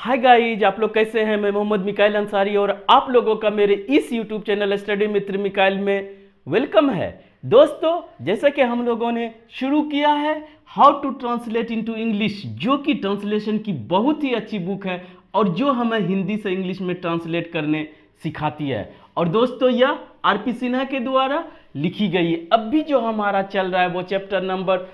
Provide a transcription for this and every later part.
Hi guys, आप लोग कैसे हैं। मैं मोहम्मद मिकाइल अंसारी और आप लोगों का मेरे इस यूट्यूब चैनल स्टडी मित्र मिकाइल में वेलकम है। दोस्तों, जैसा कि हम लोगों ने शुरू किया है how to translate into English, जो कि ट्रांसलेशन की बहुत ही अच्छी बुक है और जो हमें हिंदी से इंग्लिश में ट्रांसलेट करने सिखाती है। और दोस्तों, यह आरपी सिन्हा के द्वारा लिखी गई है। अब भी जो हमारा चल रहा है वो चैप्टर नंबर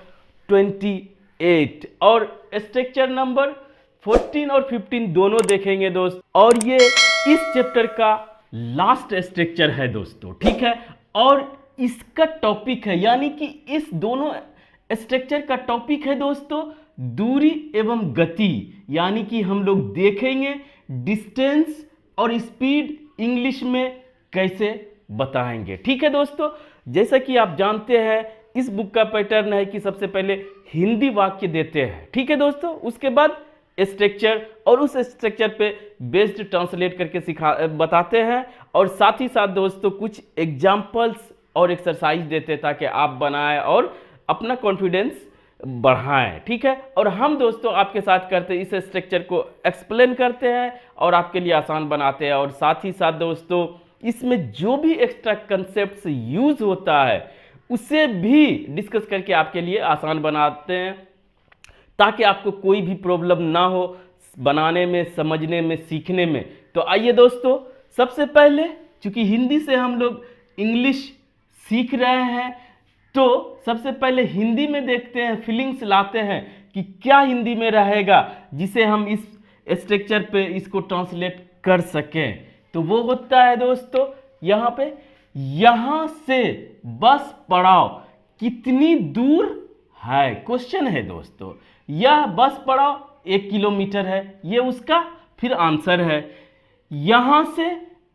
28 और स्ट्रक्चर नंबर 14 और 15 दोनों देखेंगे दोस्त। और ये इस चैप्टर का लास्ट स्ट्रक्चर है दोस्तों, ठीक है। और इसका टॉपिक है, यानी कि इस दोनों स्ट्रक्चर का टॉपिक है दोस्तों दूरी एवं गति, यानी कि हम लोग देखेंगे डिस्टेंस और स्पीड इंग्लिश में कैसे बताएंगे, ठीक है दोस्तों। जैसा कि आप जानते हैं इस बुक का पैटर्न है कि सबसे पहले हिंदी वाक्य देते हैं, ठीक है दोस्तों, उसके बाद स्ट्रक्चर और उस स्ट्रक्चर पे बेस्ड ट्रांसलेट करके बताते हैं। और साथ ही साथ दोस्तों कुछ एग्जाम्पल्स और एक्सरसाइज देते हैं ताकि आप बनाएं और अपना कॉन्फिडेंस बढ़ाएं, ठीक है। और हम दोस्तों आपके साथ करते इस स्ट्रक्चर को एक्सप्लेन करते हैं और आपके लिए आसान बनाते हैं। और साथ ही साथ दोस्तों इसमें जो भी एक्स्ट्रा कंसेप्ट यूज होता है उसे भी डिस्कस करके आपके लिए आसान बनाते हैं ताकि आपको कोई भी प्रॉब्लम ना हो बनाने में, समझने में, सीखने में। तो आइए दोस्तों, सबसे पहले चूंकि हिंदी से हम लोग इंग्लिश सीख रहे हैं तो सबसे पहले हिंदी में देखते हैं, फीलिंग्स लाते हैं कि क्या हिंदी में रहेगा जिसे हम इस स्ट्रक्चर पे इसको ट्रांसलेट कर सकें। तो वो होता है दोस्तों यहाँ पे, यहाँ से बस पड़ाव कितनी दूर है, क्वेश्चन है दोस्तों। यह बस पड़ाव 1 किलोमीटर है, ये उसका फिर आंसर है। यहां से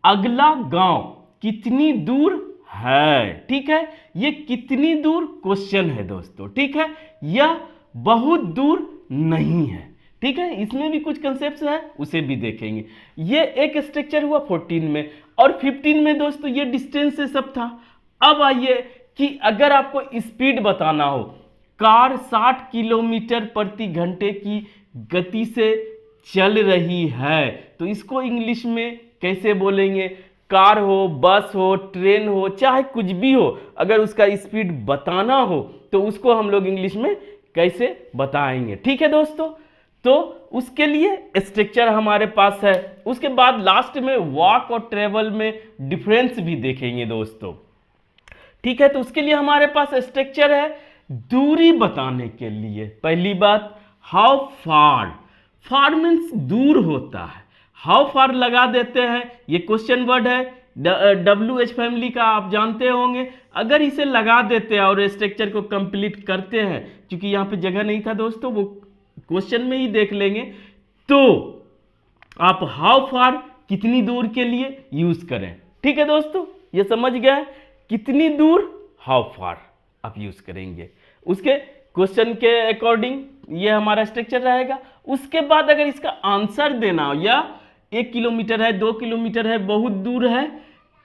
अगला गांव कितनी दूर है, ठीक है, ये कितनी दूर क्वेश्चन है दोस्तों, ठीक है। यह बहुत दूर नहीं है, ठीक है। इसमें भी कुछ कंसेप्ट है, उसे भी देखेंगे। ये एक स्ट्रक्चर हुआ 14 में और 15 में दोस्तों ये डिस्टेंस से सब था। अब आइए कि अगर आपको स्पीड बताना हो, कार 60 किलोमीटर प्रति घंटे की गति से चल रही है, तो इसको इंग्लिश में कैसे बोलेंगे। कार हो, बस हो, ट्रेन हो, चाहे कुछ भी हो, अगर उसका स्पीड बताना हो तो उसको हम लोग इंग्लिश में कैसे बताएंगे, ठीक है दोस्तों। तो उसके लिए स्ट्रक्चर हमारे पास है। उसके बाद लास्ट में वॉक और ट्रेवल में डिफरेंस भी देखेंगे दोस्तों, ठीक है। तो उसके लिए हमारे पास स्ट्रक्चर है दूरी बताने के लिए। पहली बात, हाउ फार, फार मीन्स दूर होता है, हाउ फार लगा देते हैं, ये क्वेश्चन वर्ड है। WH फैमिली का आप जानते होंगे। अगर इसे लगा देते हैं और स्ट्रक्चर को कंप्लीट करते हैं, क्योंकि यहाँ पे जगह नहीं था दोस्तों, वो क्वेश्चन में ही देख लेंगे, तो आप हाउ फार कितनी दूर के लिए यूज करें, ठीक है दोस्तों। ये समझ गए, कितनी दूर, हाउ फार आप यूज करेंगे। उसके क्वेश्चन के अकॉर्डिंग ये हमारा स्ट्रक्चर रहेगा। उसके बाद अगर इसका आंसर देना हो, या 1 किलोमीटर है, 2 किलोमीटर है, बहुत दूर है,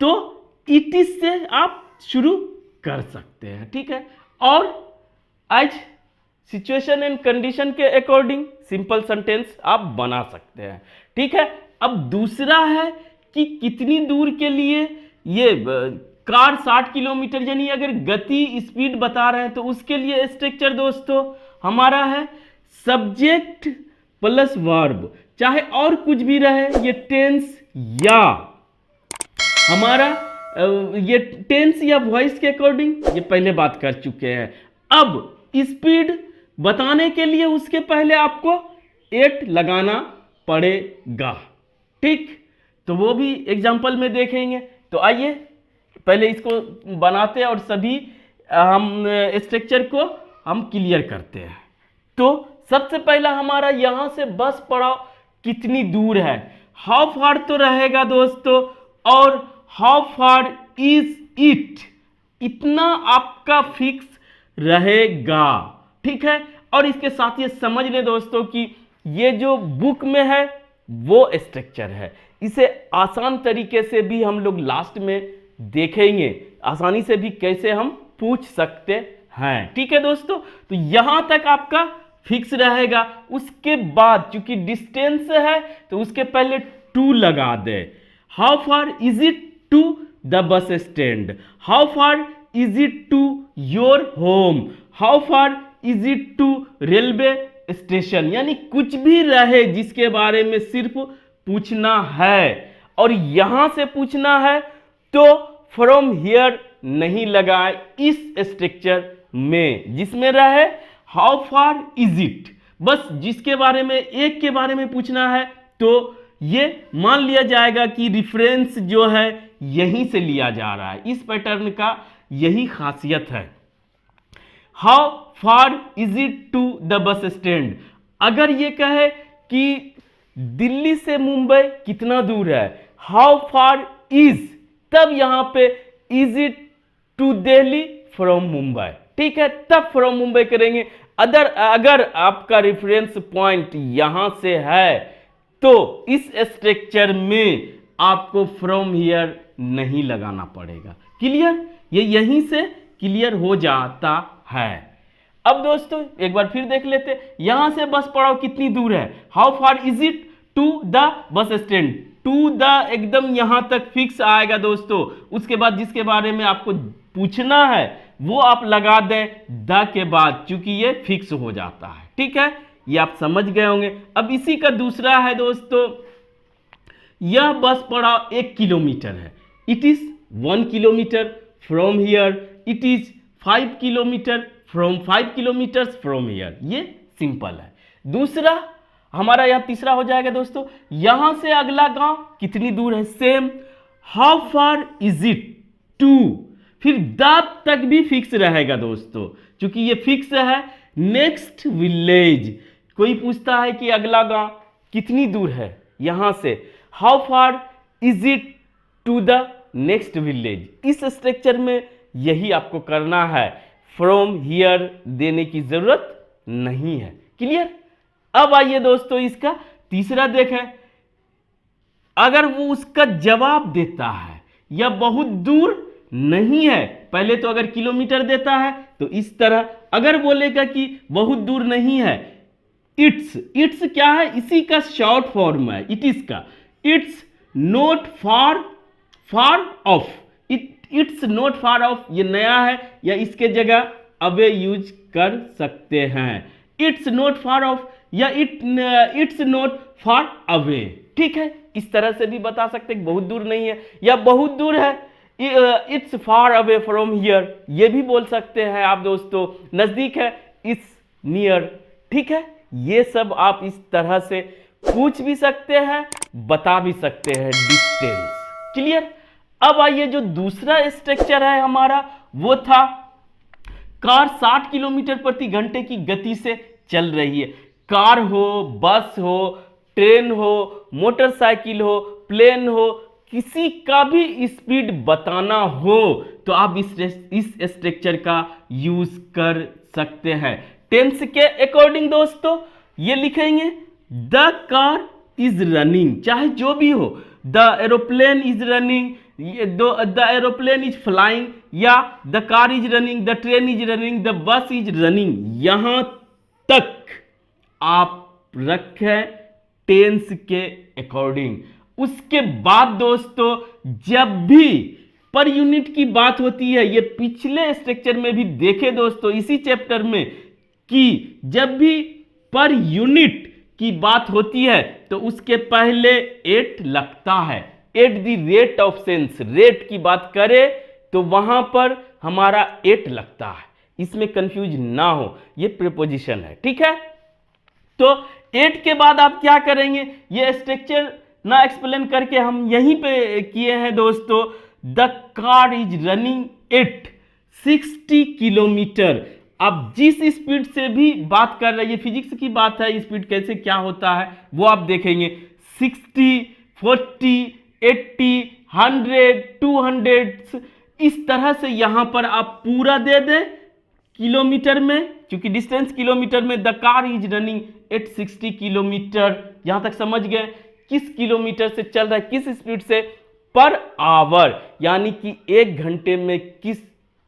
तो इट इज से आप शुरू कर सकते हैं, ठीक है। और एज सिचुएशन एंड कंडीशन के अकॉर्डिंग सिंपल सेंटेंस आप बना सकते हैं, ठीक है। अब दूसरा है कि कितनी दूर के लिए ये कार 60 किलोमीटर, यानी अगर गति स्पीड बता रहे हैं तो उसके लिए स्ट्रक्चर दोस्तों हमारा है सब्जेक्ट प्लस वर्ब, चाहे और कुछ भी रहे, ये टेंस या हमारा ये टेंस या वॉइस के अकॉर्डिंग ये पहले बात कर चुके हैं। अब स्पीड बताने के लिए उसके पहले आपको 8 लगाना पड़ेगा, ठीक। तो वो भी एग्जाम्पल में देखेंगे। तो आइए पहले इसको बनाते हैं और सभी हम स्ट्रक्चर को हम क्लियर करते हैं। तो सबसे पहला हमारा यहां से बस पड़ाव कितनी दूर है, हाउ फार तो रहेगा दोस्तों, और हाउ फार इज इट, इतना आपका फिक्स रहेगा, ठीक है। और इसके साथ ये समझ लें दोस्तों कि ये जो बुक में है वो स्ट्रक्चर है, इसे आसान तरीके से भी हम लोग लास्ट में देखेंगे, आसानी से भी कैसे हम पूछ सकते हैं, ठीक है दोस्तों। तो यहां तक आपका फिक्स रहेगा। उसके बाद चूंकि डिस्टेंस है तो उसके पहले टू लगा दे। How far is it to the bus stand, how far is it to your home, how far is it to railway station, यानी कुछ भी रहे जिसके बारे में सिर्फ पूछना है। और यहां से पूछना है तो फ्रॉम हियर नहीं लगाए इस स्ट्रक्चर में, जिसमें रहे हाउ फार इज इट, बस जिसके बारे में एक के बारे में पूछना है तो ये मान लिया जाएगा कि रिफरेंस जो है यहीं से लिया जा रहा है। इस पैटर्न का यही खासियत है। How far is it to the bus stand, अगर ये कहे कि दिल्ली से मुंबई कितना दूर है, हाउ फार इज, तब यहां पे is it to Delhi from Mumbai, ठीक है, तब फ्रॉम मुंबई करेंगे। अगर आपका रेफरेंस पॉइंट यहां से है तो इस स्ट्रक्चर में आपको फ्रॉम हियर नहीं लगाना पड़ेगा। क्लियर, ये यहीं से क्लियर हो जाता है। अब दोस्तों एक बार फिर देख लेते, यहां से बस पड़ाव कितनी दूर है, how far is it to the bus stand, to the एकदम यहां तक फिक्स आएगा दोस्तों। उसके बाद जिसके बारे में आपको पूछना है वो आप लगा दें द के बाद, चूंकि ये फिक्स हो जाता है। ठीक है, ये आप समझ गए होंगे। अब इसी का दूसरा है दोस्तों, यह बस पड़ाव 1 किलोमीटर है, it is 1 kilometre from here, it is 5 kilometre from 5 kilometres from here. ये सिंपल है। दूसरा हमारा यहां तीसरा हो जाएगा दोस्तों, यहां से अगला गांव कितनी दूर है, same, how far is it to, फिर द तक भी फिक्स रहेगा दोस्तों, क्योंकि ये फिक्स है। नेक्स्ट विलेज, कोई पूछता है कि अगला गांव कितनी दूर है यहां से, how far is it to the next village. इस स्ट्रक्चर में यही आपको करना है, फ्रॉम हियर देने की जरूरत नहीं है। क्लियर। अब आइए दोस्तों इसका तीसरा देखें, अगर वो उसका जवाब देता है या बहुत दूर नहीं है, पहले तो अगर किलोमीटर देता है तो इस तरह, अगर बोलेगा कि बहुत दूर नहीं है, इट्स, इट्स क्या है, इसी का शॉर्ट फॉर्म है इट इज का, it's not far, far of, it's not far of ये नया है, या इसके जगह अवे यूज कर सकते हैं, इट्स नॉट फार ऑफ या इट्स नॉट फार अवे। ठीक है, इस तरह से भी बता सकते हैं बहुत दूर नहीं है, या बहुत दूर है, it's far away from here, ये भी बोल सकते हैं आप दोस्तों। नजदीक है, इट्स नियर। ठीक है, ये सब आप इस तरह से पूछ भी सकते हैं, बता भी सकते हैं डिस्टेंस। क्लियर। अब आइए जो दूसरा स्ट्रक्चर है हमारा, वो था कार 60 किलोमीटर प्रति घंटे की गति से चल रही है। कार हो, बस हो, ट्रेन हो, मोटरसाइकिल हो, प्लेन हो, किसी का भी स्पीड बताना हो तो आप इस स्ट्रक्चर का यूज कर सकते हैं। टेंस के अकॉर्डिंग दोस्तों ये लिखेंगे द कार इज रनिंग, चाहे जो भी हो, the aeroplane is running, the aeroplane is flying, या the car is running, the train is running, the bus is running, यहां तक आप रखें टेंस के अकॉर्डिंग। उसके बाद दोस्तों जब भी पर यूनिट की बात होती है, ये पिछले स्ट्रक्चर में भी देखे दोस्तों इसी चैप्टर में, कि जब भी पर यूनिट की बात होती है तो उसके पहले एट लगता है। At the rate of sense, rate की बात करें तो वहां पर हमारा एट लगता है, इसमें कंफ्यूज ना हो, ये प्रीपोजिशन है। ठीक है, तो एट के बाद आप क्या करेंगे, ये स्ट्रक्चर ना एक्सप्लेन करके हम यहीं पे किए हैं दोस्तों। The car is running at 60 kilometre. अब जिस स्पीड से भी बात कर रहे हैं, ये फिजिक्स की बात है, स्पीड कैसे क्या होता है वो आप देखेंगे। 60, 40, 80, 100, 200, इस तरह से यहां पर आप पूरा दे दें किलोमीटर में, क्योंकि डिस्टेंस किलोमीटर में। The car is running at 60 kilometre, यहां तक समझ गए किस किलोमीटर से चल रहा है, किस स्पीड से, पर आवर, यानी कि 1 घंटे में किस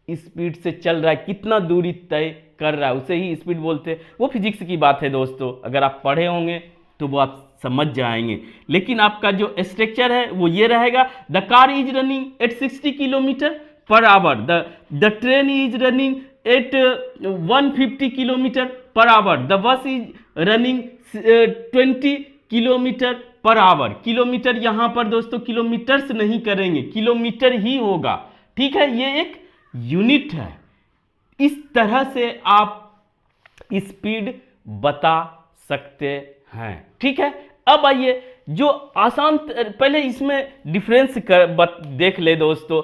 स्पीड से चल रहा है, कितना दूरी तय कर रहा है उसे ही स्पीड बोलते हैं। वो फिजिक्स की बात है दोस्तों, अगर आप पढ़े होंगे तो वो आप समझ जाएंगे। लेकिन आपका जो स्ट्रक्चर है वो ये रहेगा, the car is running at 60 kilometre per hour, the train is running at 150 kilometre per hour, the bus is running 20 kilometre per hour. Kilometre यहाँ पर दोस्तों किलोमीटर्स नहीं करेंगे, किलोमीटर ही होगा, ठीक है, ये एक यूनिट है। इस तरह से आप स्पीड बता सकते हैं, ठीक है। अब आइए जो आसान, पहले इसमें डिफरेंस देख ले दोस्तों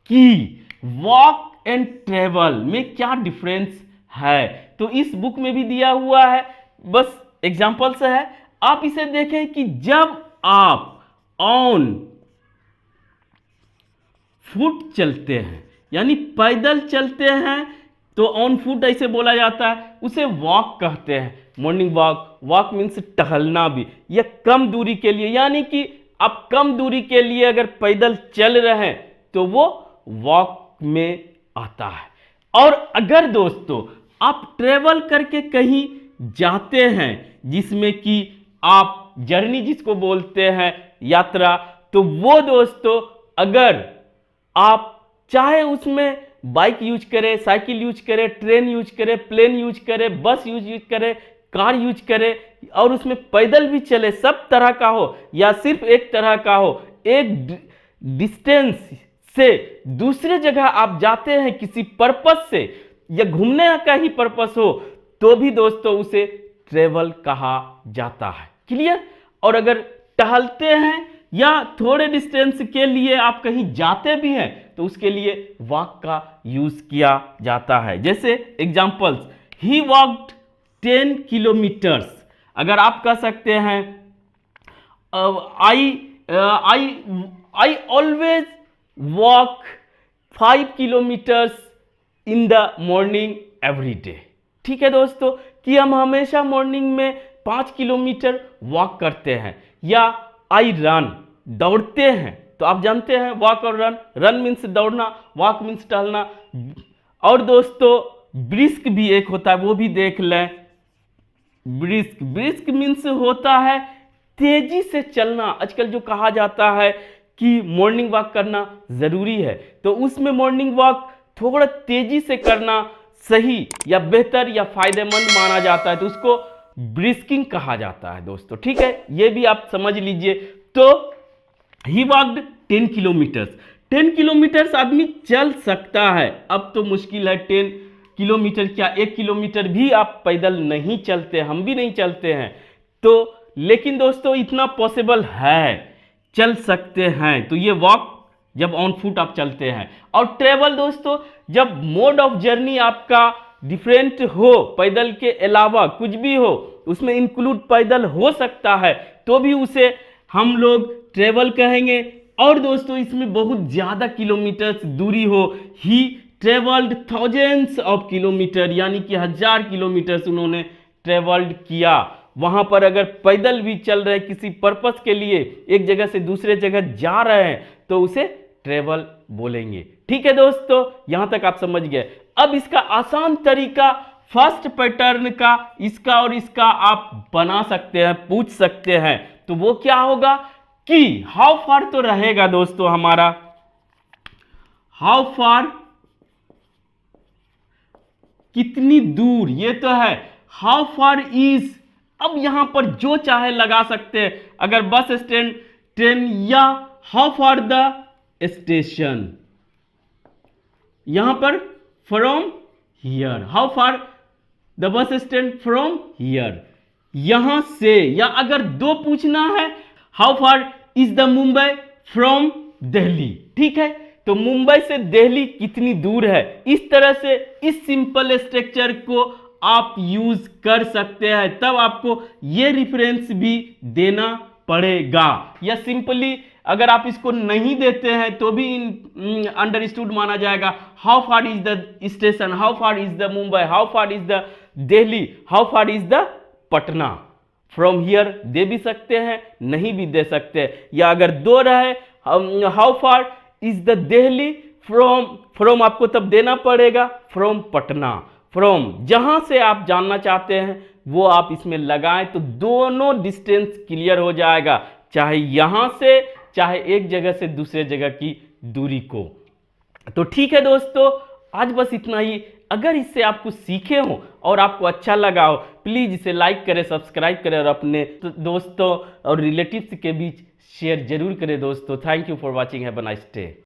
कि वॉक एंड ट्रेवल में क्या डिफरेंस है। तो इस बुक में भी दिया हुआ है, बस एग्जांपल से है। आप इसे देखें कि जब आप ऑन फुट चलते हैं यानी पैदल चलते हैं तो ऑन फुट ऐसे बोला जाता है, उसे वॉक कहते हैं। मॉर्निंग वॉक, वॉक मीन्स टहलना भी, यह कम दूरी के लिए, यानी कि आप कम दूरी के लिए अगर पैदल चल रहे हैं तो वो वॉक में आता है। और अगर दोस्तों आप ट्रेवल करके कहीं जाते हैं जिसमें कि आप जर्नी जिसको बोलते हैं यात्रा, तो वो दोस्तों अगर आप चाहे उसमें बाइक यूज करें, साइकिल यूज करें, ट्रेन यूज करें, प्लेन यूज करें, बस यूज करें, कार यूज करें और उसमें पैदल भी चले, सब तरह का हो या सिर्फ एक तरह का हो, एक डिस्टेंस से दूसरे जगह आप जाते हैं किसी पर्पस से या घूमने का ही पर्पस हो, तो भी दोस्तों उसे ट्रेवल कहा जाता है। क्लियर। और अगर टहलते हैं या थोड़े डिस्टेंस के लिए आप कहीं जाते भी हैं तो उसके लिए वॉक का यूज किया जाता है। जैसे एग्जांपल्स, ही वॉक्ड 10 किलोमीटर्स। अगर आप कह सकते हैं I always walk 5 kilometres in the morning every day. ठीक है दोस्तों, कि हम हमेशा मॉर्निंग में 5 किलोमीटर वॉक करते हैं। या आई रन, दौड़ते हैं, तो आप जानते हैं वॉक और रन, रन मीन्स दौड़ना, वॉक मीन्स टहलना। और दोस्तों ब्रिस्क भी एक होता है, वो भी देख लें। ब्रिस्क, ब्रिस्क मीन्स होता है तेजी से चलना। आजकल जो कहा जाता है कि मॉर्निंग वॉक करना जरूरी है, तो उसमें मॉर्निंग वॉक थोड़ा तेजी से करना सही या बेहतर या फायदेमंद माना जाता है, तो उसको ब्रिस्किंग कहा जाता है दोस्तों। ठीक है, ये भी आप समझ लीजिए। तो ही वॉक्ड 10 किलोमीटर्स। 10 किलोमीटर्स आदमी चल सकता है, अब तो मुश्किल है 10 किलोमीटर, क्या 1 किलोमीटर भी आप पैदल नहीं चलते, हम भी नहीं चलते हैं। तो लेकिन दोस्तों इतना पॉसिबल है, चल सकते हैं। तो ये वॉक जब ऑन फुट आप चलते हैं। और ट्रेवल दोस्तों, जब मोड ऑफ जर्नी आपका डिफरेंट हो, पैदल के अलावा कुछ भी हो, उसमें इंक्लूड पैदल हो सकता है, तो भी उसे हम लोग ट्रेवल कहेंगे। और दोस्तों इसमें बहुत ज़्यादा किलोमीटर्स दूरी हो, ही ट्रेवल्ड थाउजेंड्स ऑफ किलोमीटर, यानी कि 1000 किलोमीटर्स उन्होंने ट्रेवल्ड किया। वहाँ पर अगर पैदल भी चल रहे किसी पर्पस के लिए, एक जगह से दूसरे जगह जा रहे हैं, तो उसे ट्रेवल बोलेंगे। ठीक है दोस्तों, यहाँ तक आप समझ गए। अब इसका आसान तरीका फर्स्ट पैटर्न का, इसका और इसका आप बना सकते हैं, पूछ सकते हैं। तो वो क्या होगा कि हाउ फार तो रहेगा दोस्तों हमारा, हाउ फार कितनी दूर, ये तो है। हाउ फार इज, अब यहां पर जो चाहे लगा सकते हैं, अगर बस स्टैंड, ट्रेन, या हाउ फार द स्टेशन, यहां पर from here, how far the bus stand from here, यहां से। या अगर दो पूछना है, how far is the Mumbai from Delhi. ठीक है, तो मुंबई से दिल्ली कितनी दूर है। इस तरह से इस सिंपल स्ट्रक्चर को आप यूज कर सकते हैं, तब आपको ये रेफरेंस भी देना पड़ेगा। या सिंपली अगर आप इसको नहीं देते हैं तो भी अंडरस्टूड माना जाएगा। How far is the station, how far is the Mumbai, how far is the Delhi, how far is the Patna. From here they भी सकते हैं, नहीं भी दे सकते। या अगर दो रहे, how far is the Delhi from, from आपको तब देना पड़ेगा फ्रॉम पटना, फ्रॉम, जहां से आप जानना चाहते हैं वो आप इसमें लगाएं तो दोनों डिस्टेंस क्लियर हो जाएगा, चाहे यहां से चाहे एक जगह से दूसरे जगह की दूरी को। तो ठीक है दोस्तों, आज बस इतना ही। अगर इससे आप कुछ सीखे हो और आपको अच्छा लगा हो, प्लीज इसे लाइक करें, सब्सक्राइब करें और अपने दोस्तों और रिलेटिव्स के बीच शेयर जरूर करें दोस्तों। Thank you for watching, have a nice day.